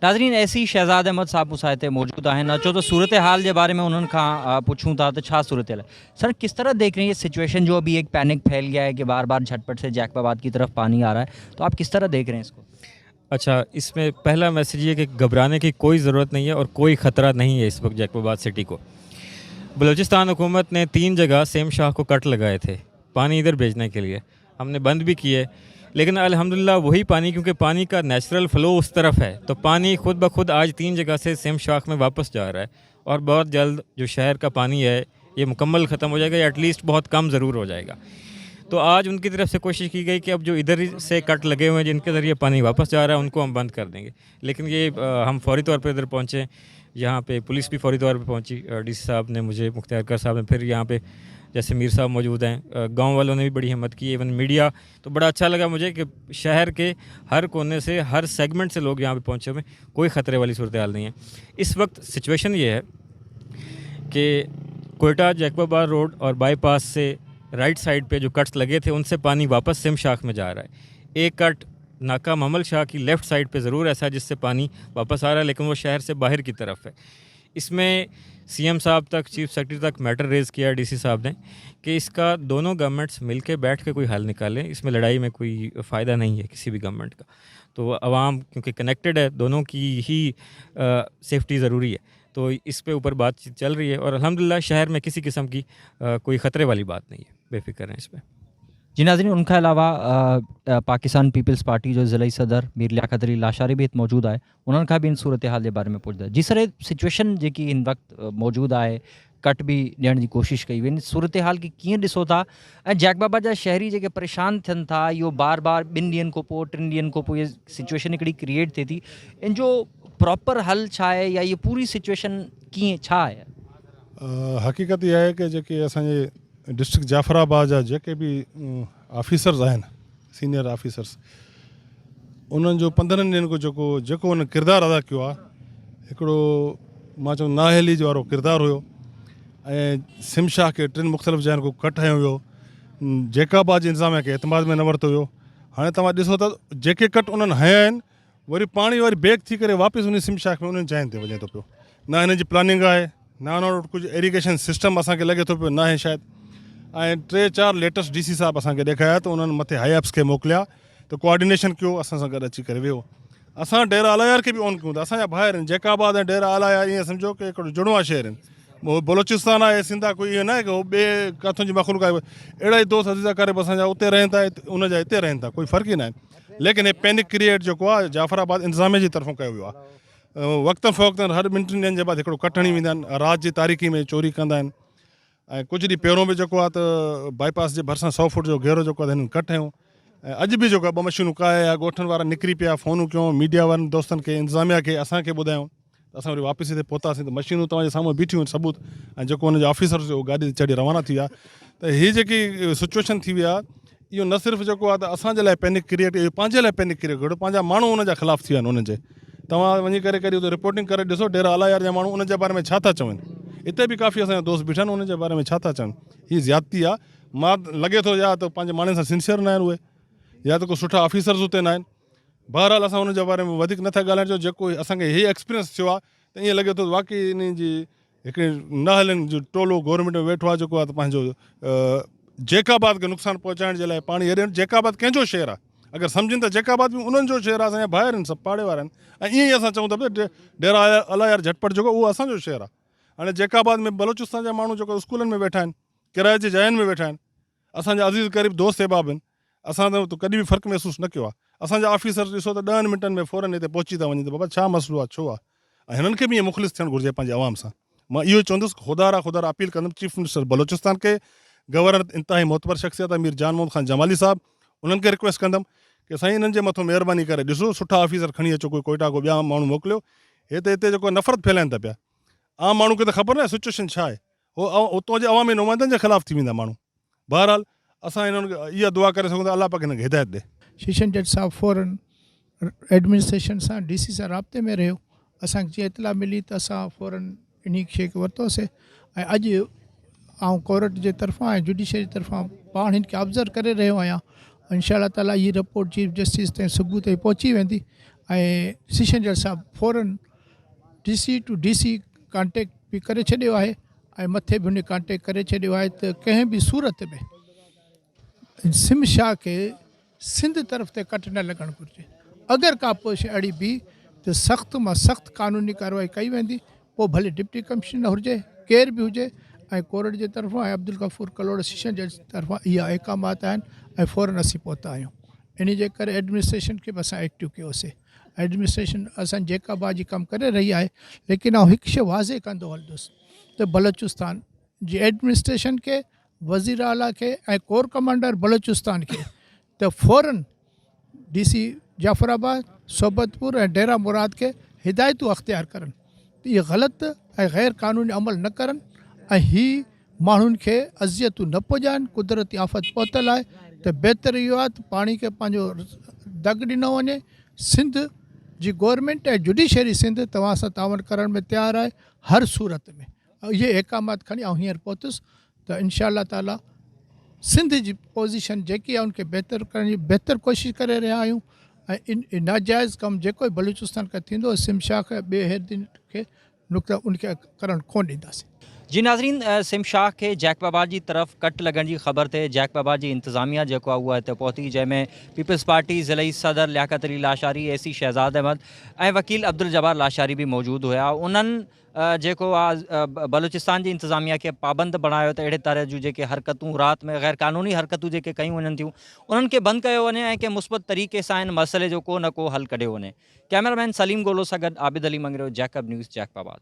नाज़रीन ऐसी शहज़ाद अहमद साहब मूंसां हिते मौजूद आहिनि। अचो तो सूरत हाल के बारे में उन्हनि खां पुछूं था तो छा सूरत हाल है सर, किस तरह देख रहे हैं ये सिचुएशन जो अभी एक पैनिक फैल गया है कि बार बार झटपट से जैकबाबाद की तरफ पानी आ रहा है, तो आप किस तरह देख रहे हैं इसको? अच्छा, इसमें पहला मैसेज ये कि घबराने की कोई ज़रूरत नहीं है और कोई ख़तरा नहीं है इस वक्त जैकबाबाद सिटी को। बलूचिस्तान हुकूमत ने 3 जगह सेम शाह को कट लगाए थे पानी इधर भेजने के लिए, हमने बंद भी किए, लेकिन अल्हम्दुलिल्लाह वही पानी, क्योंकि पानी का नेचुरल फ़्लो उस तरफ है, तो पानी खुद ब खुद आज 3 जगह से सेम शाख में वापस जा रहा है और बहुत जल्द जो शहर का पानी है ये मुकम्मल ख़त्म हो जाएगा या एटलीस्ट बहुत कम ज़रूर हो जाएगा। तो आज उनकी तरफ से कोशिश की गई कि अब जो इधर से कट लगे हुए हैं जिनके ज़रिए पानी वापस जा रहा है उनको हम बंद कर देंगे, लेकिन ये हम फौरी तौर पर इधर पहुँचे, यहाँ पे पुलिस भी फौरी तौर पे पहुँची, डीसी साहब ने मुझे, मुख्तियार साहब ने, फिर यहाँ पे जैसे मीर साहब मौजूद हैं, गांव वालों ने भी बड़ी हिम्मत की, इवन मीडिया। तो बड़ा अच्छा लगा मुझे कि शहर के हर कोने से, हर सेगमेंट से लोग यहाँ पे पहुँचे हुए, कोई ख़तरे वाली सूरत हाल नहीं है। इस वक्त सिचुएशन ये है कि कोयटा जैकबाबाद रोड और बाईपास से राइट साइड पे जो कट्स लगे थे उनसे पानी वापस सिम शाख में जा रहा है। एक कट नाका महमल शाह की लेफ़्ट साइड पे ज़रूर ऐसा है जिससे पानी वापस आ रहा है, लेकिन वो शहर से बाहर की तरफ है। इसमें सीएम साहब तक, चीफ सेक्रेटरी तक मैटर रेज़ किया डीसी साहब ने कि इसका दोनों गवर्नमेंट्स मिलके बैठ के कोई हल निकालें, इसमें लड़ाई में कोई फ़ायदा नहीं है किसी भी गवर्नमेंट का। तो आवाम क्योंकि कनेक्टेड है, दोनों की ही सेफ्टी ज़रूरी है, तो इस पे ऊपर बातचीत चल रही है और अल्हम्दुलिल्लाह शहर में किसी किस्म की कोई ख़तरे वाली बात नहीं है, बेफिक्र हैं इस पर। जी नाज़रीन, उनके अलावा पाकिस्तान पीपल्स पार्टी जो ज़िला सदर मीर लियाकत अली लाशारी भी मौजूद है, उन्होंने खां भी इन सूरत हाल के बारे में पुछदा। जी सर, सिचुएशन जी इन वक्त मौजूद है, कट भी ॾियण की कोशिश कई वही, सूरत हाल की कीअं ॾिसो था ऐं जैकबाबाद जा शहरी जेके परेशान थियनि था, इहो बार बार 2 ॾींहंनि खां पोइ 3 ॾींहंनि खां पोइ ये सिचुएशन हिकिड़ी क्रिएट थिए थी, इन जो प्रॉपर हल छा आहे या ये पूरी सिचुएशन कीअं छा आहे? हक़ीक़त इहा आहे कि जेके असांजे डिस्ट्रिक्ट जाफ़राबाद जा जेके भी ऑफिसर्स आहिनि, सीनियर ऑफिसर्स, उन्हनि जो 15 ॾींहंनि खां जेको उन किरदारु अदा कयो आहे, हिकिड़ो मां चवां नाअहली जो वारो किरदारु हुयो ऐं सिमशाह खे 3 मुख़्तलिफ़ जॻहियुनि खां कट हयो हुयो, जैकाबाद जे इंतिज़ामिया खे एतमाद में न वरितो हुयो। हाणे तव्हां ॾिसो था जेके कट उन्हनि हया आहिनि वरी पाणी वरी बैक थी करे वापसि उन सिमशाह में उन्हनि जॻहियुनि ते वञे थो पियो। न हिन जी प्लानिंग आहे, न हुन वटि कुझु इरीगेशन सिस्टम असांखे लॻे थो पियो न आहे शायदि। ऐं 3-4 लेटेस्ट डीसी साहब असांखे ॾेखारिया त उन्हनि मथे हाई एप्स खे मोकिलिया त कोऑर्डिनेशन कयो, असां सां गॾु अची करे वियो। असां डेरा अलायार खे बि ऑन कयूं था, असांजा भाइर आहिनि जैकाबाद ऐं डेरा अलायार, ईअं सम्झो कि हिकिड़ो जुड़वा शहर आहिनि। बलोचिस्तान आहे, सिंध आहे, कोई इहो न आहे कि उहो ॿिए किथां जी मख़लूक आहे। अहिड़ा ई दोस्त अज़ीज़ा करे बि असांजा उते रहनि था, उनजा हिते रहनि था, कोई फ़र्क़ु ई न आहे। लेकिन हे पैनिक क्रिएट जेको आहे जाफ़राबाद इंतिज़ामिया जी तरफ़ों कयो वियो आहे। वक़्तनि फ़वक़्तनि हर 2 ॾींहंनि जे बाद हिकिड़ो कट हणी वेंदा आहिनि, राति जी तारीख़ी में चोरी कंदा आहिनि। ऐं कुझु ॾींहं पहिरियों बि जेको आहे त बाईपास जे भरिसां 100 फुट जो घेरो जेको आहे हिननि कट हयूं। ऐं अॼु बि जेको आहे 2 मशीनूं काए या ॻोठनि वारा निकिरी पिया, फ़ोनूं कयूं मीडिया वारनि दोस्तनि खे, इंतिज़ामिया खे, असांखे ॿुधायूं, असां वरी वापसि हिते पहुतासीं त मशीनूं तव्हांजे साम्हूं बीठियूं आहिनि सबूत, ऐं जेको हुनजो ऑफिसर्स जो गाॾी ते चढ़ी रवाना थी विया। त हीअ जेकी सिचुएशन थी वई आहे, इहो न सिर्फ़ु जेको आहे त असांजे लाइ पैनिक क्रिएट, इहो पंहिंजे लाइ पैनिक क्रिएट कयो, पंहिंजा माण्हू उनजा ख़िलाफ़ु थी विया आहिनि उन्हनि जे। तव्हां वञी करे कॾहिं उते रिपोर्टिंग करे ॾिसो डेरा अलायार जा माण्हू उनजे बारे में छा था चवनि। हिते बि काफ़ी असांजा दोस्त बीठा आहिनि, उनजे बारे में छा था चवनि। हीअ ज़्यादती आहे। मां लॻे थो या त पंहिंजे माण्हुनि सां सिंसियर न आहिनि उहे, या त को सुठा ऑफिसर्स उते न आहिनि। बहरहाल असां उनजे बारे में वधीक नथा ॻाल्हाइण जो, जेको असांखे हीअ एक्सपीरियंस थियो आहे त ईअं लॻे थो वाक़ई इन जी हिकिड़ी न हलनि जो टोलो गवर्नमेंट में वेठो आहे, जेको आहे त पंहिंजो जैकाबाद खे नुक़सानु पहुचाइण जे लाइ पाणी हेॾे। जैकाबाद कंहिंजो शहर आहे? अगरि सम्झनि त जैकाबाद बि उन्हनि जो शहर आहे, असांजा भाइर आहिनि, सभु पाड़े वारा आहिनि। ऐं ईअं ई असां चऊं था डेरा अलायार झटपट जेको उहो असांजो शहर आहे। हाणे जैकाबाद में बलोचिस्तान जा माण्हू जेको स्कूलनि में वेठा आहिनि, किराए जी जॻहियुनि में वेठा आहिनि, असांजा अज़ीज़ क़रीब दोस्त अहबाब आहिनि, असां त कॾहिं बि फ़र्क़ु महसूसु न कयो आहे। असांजा ऑफिसर ॾिसो त 10 मिंटनि में फ़ौरन हिते पहुची था वञनि त बाबा छा मसइलो आहे, छो आहे। ऐं हिननि खे बि ईअं मुख़लिस थियणु घुरिजे पंहिंजे आवाम सां। मां इहो चवंदुसि ख़ुदा अपील कंदुमि चीफ मिनिस्टर बलोचिस्तान खे, गवर्नर इंतिहाई मोतबर शख़्सियत मीर जान मोहम्मद ख़ान जमाली साहब, उन्हनि खे रिक्वेस्ट कंदुमि कि साईं हिननि जे मथां महिरबानी करे ॾिसो, सुठा ऑफिसर खणी अचो, कोई कोयटा को ॿिया माण्हू मोकिलियो। हिते जेको नफ़रत फैलाइनि था पिया, आम माण्हू खे त ख़बर न आहे सिचुएशन छा आहे, उहो उतां जे अवामी नुमाइंदनि जे ख़िलाफ़ु थी वेंदा माण्हू। बहरहाल असां हिननि खे इहा दुआ करे सघूं था अल्लाह पाक हिनखे हिदायत ॾे। सेशन जज साहब फ़ौरन एडमिनिस्ट्रेशन सां डीसी सां राब्ते में रहियो, असांखे जीअं इतला मिली त असां फ़ौरन इन शइ खे वरितोसीं। ऐं अॼु आउं कोर्ट जे तरफ़ां ऐं जुडिशरी जे तरफ़ां पाण हिन खे ऑब्ज़र्व करे रहियो आहियां। इंशाअल्लाह ताला हीअ रिपोर्ट चीफ जस्टिस ताईं सुबुह ताईं पहुची वेंदी ऐं सेशन जज साहब फौरन DC टू DC कॉन्टेक्ट भी करे छॾियो आहे ऐं मथे बि हुन कॉन्टेक्ट करे छॾियो आहे त कंहिं बि सूरत में सिम शाह खे सिंध तरफ़ ते कट न लॻणु घुरिजे। अगरि का पोइ अहिड़ी बि त सख़्त मां सख़्तु कानूनी कार्रवाई कई वेंदी, पोइ भले डिप्टी कमिश्नर हुजे केर बि हुजे, ऐं कोर्ट जे तरफ़ां ऐं अब्दुल गफ़ूर कलोड़ सेशन जज तरफ़ां इहा अहकामात आहिनि ऐं फ़ौरन असीं पहुता आहियूं। इन जे करे एडमिनिस्ट्रेशन खे बि असां एक्टिव कयोसीं। एडमिनिस्ट्रेशन असां जेका बाजी कमु करे रही आहे, लेकिन आउं हिकु शइ वाज़े कंदो हलंदुसि त बलोचिस्तान जी एडमिनिस्ट्रेशन खे, वज़ीर आला खे ऐं कोर कमांडर बलोचिस्तान खे त फ़ौरन DC जाफ़राबाद, सोबतपुर ऐं डेरा मुराद खे हिदायतूं अख़्तियार करनि त इहे ग़लति ऐं ग़ैर क़ानूनी अमल न करनि ऐं हीअ माण्हुनि खे अज़ियतूं न पुॼाइनि। कुदरती आफ़त पहुतल आहे त बहितर इहो आहे त पाणी खे पंहिंजो दग ॾिनो वञे। सिंध जी गवर्नमेंट ऐं जुडिशरी सिंध तव्हां सां तावन करण में तयारु आहे हर सूरत में। इहे अहकामात खणी आउं हींअर पहुतुसि त इंशाअल्लाह ताला सिंध जी पोज़ीशन जेकी आहे उनखे बहितर करण जी बहितर कोशिशि करे रहिया आहियूं ऐं इन नाजाइज़ कमु जेको बलूचिस्तान खां थींदो सिम शाह खे ॿिए हैदिन खे नुक़्ता उनखे करणु कोन ॾींदासीं। जी नाज़रीन, सिम शाह के जैकबाबाद की तरफ कट लगन की ख़बर थे जैकबाबाद की इंतजामिया जो उहा हिते पहुती, जंहिंमें पीपल्स पार्टी ज़िलई सदर लियाकत अली लाशारी, AC शहज़ाद अहमद ऐं वकील अब्दुल जब्बार लाशारी भी मौजूद हुआ। उन्हनि जेको आहे बलूचिस्तान की इंतजामिया के पाबंद बणायो त अहिड़े तरह जूं जेके हरकतूं रात में गैर कानूनी हरकतूं जेके कयूं वञनि थियूं उन्हनि खे बंदि कयो वञे ऐं कंहिं मुस्बत तरीक़े सां इन मसइले जो को न को हल कढियो वञे। कैमरामैन सलीम गोलो सां गॾु आबिद अली मंगरो, जैकब न्यूज़, जैकबाबाद।